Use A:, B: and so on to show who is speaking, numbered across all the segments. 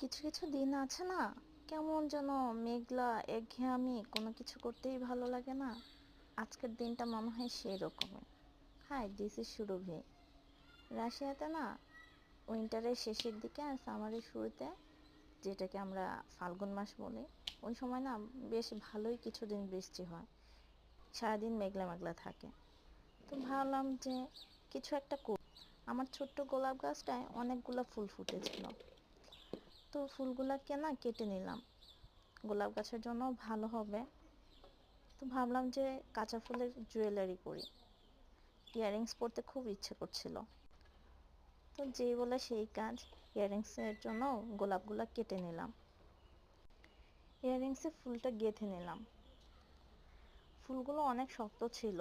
A: কিছু কিছু দিন আছে না, কেমন যেন মেঘলা একঘেয়েমি, কোনো কিছু করতেই ভালো লাগে না। আজকের দিনটা মনে হয় সেই রকমই। হাই, দিস ইজ সুরভি। রাশিয়াতে না, উইন্টারের শেষের দিকে আর সামারের শুরুতে, যেটাকে আমরা ফাল্গুন মাস বলি, ওই সময় না বেশ ভালোই কিছুদিন বৃষ্টি হয়, সারাদিন মেঘলা মেঘলা থাকে। তো ভাবলাম যে কিছু একটা করি। আমার ছোট্ট গোলাপ গাছটায় অনেকগুলো ফুল ফুটেছিল, তো ফুলগুলাকে না কেটে নিলাম, গোলাপ গাছের জন্য ভালো হবে। তো ভাবলাম যে কাঁচা ফুলের জুয়েলারি করি, ইয়াররিংস পরতে খুব ইচ্ছে করছিল। তো যেই বলে সেই কাজ, ইয়াররিংসের জন্য গোলাপগুলো কেটে নিলাম, ইয়াররিংসে ফুলটা গেঁথে নিলাম। ফুলগুলো অনেক শক্ত ছিল,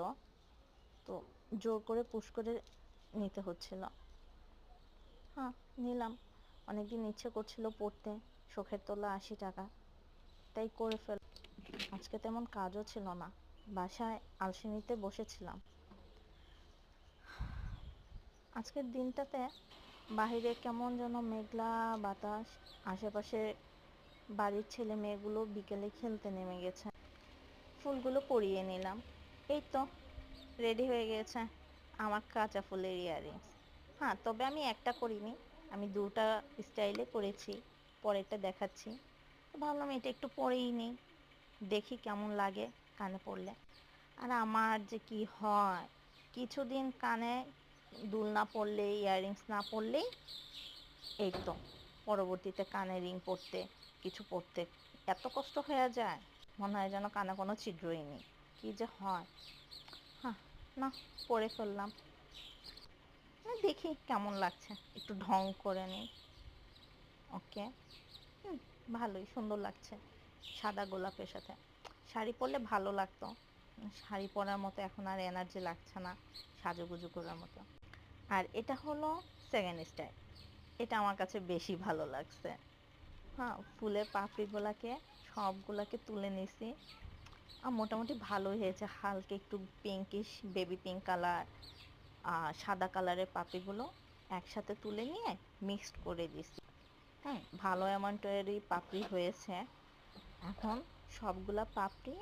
A: তো জোর করে পুশ করে নিতে হচ্ছিল। হ্যাঁ, নিলাম। অনেকদিন ইচ্ছে করছিল পড়তে, শখের তোলা 80 টাকা, তাই করে ফেল। আজকে তেমন কাজও ছিল না, বাসায় আলসেমিতে বসেছিলাম। আজকের দিনটাতে বাহিরে কেমন যেন মেঘলা বাতাস, আশেপাশে বাড়ির ছেলে মেয়েগুলো বিকেলে খেলতে নেমে গেছে। ফুলগুলো পরিয়ে নিলাম, এই তো রেডি হয়ে গেছে আমার কাঁচা ফুলের ইয়াররিংস। হ্যাঁ, তবে আমি একটা করিনি, আমি দুটা স্টাইলে করেছি, পরেরটা দেখাচ্ছি। তো ভাবলাম এটা একটু পরেই নিই, দেখি কেমন লাগে কানে পরলে। আর আমার যে কি হয়, কিছুদিন কানে দুল না পরলে, ইয়াররিংস না পরলেই এই তো পরবর্তীতে কানে রিং পরতে, কিছু পরতে এত কষ্ট হয়ে যায়, মনে হয় যেন কানে কোনো ছিদ্রই নেই, কি যে হয়। হ্যাঁ, না, পরে ফেললাম। দেখি কেমন লাগছে, একটু ঢং করে নিই। ওকে, ভালোই সুন্দর লাগছে সাদা গোলাপের সাথে। শাড়ি পরলে ভালো লাগতো, শাড়ি পরার মতো এখন আর এনার্জি লাগছে না সাজুগুজু করার মতো। আর এটা হলো সেকেন্ড স্টাইল, এটা আমার কাছে বেশি ভালো লাগছে। হ্যাঁ, ফুলের পাপড়িগুলাকে সবগুলাকে তুলে নিছি, আর মোটামুটি ভালোই হয়েছে। হালকা একটু পিঙ্কিশ বেবি পিঙ্ক কালার, সাদা কালারের পাপড়িগুলো একসাথে তুলে নিয়ে মিক্সড করে দিছি। ভালো অ্যামাউন্টেরই পাপড়ি হয়েছে। এখন সবগুলা পাপড়ি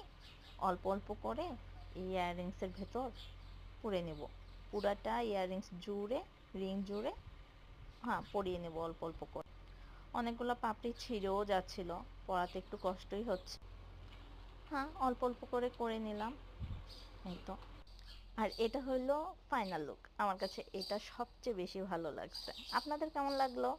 A: অল্প অল্প করে ইয়াররিংসের ভেতর পুরে নেব, পুরাটা ইয়াররিংস জুড়ে, রিং জুড়ে, হ্যাঁ, পরিয়ে নেব অল্প অল্প করে। অনেকগুলো পাপড়ি ছিঁড়েও যাচ্ছিল, পরাতে একটু কষ্টই হচ্ছে। হ্যাঁ, অল্প অল্প করে করে নিলাম, এই তো। আর এটা হলো ফাইনাল লুক, আমার কাছে এটা সবচেয়ে বেশি ভালো লাগছে। আপনাদের কেমন লাগলো?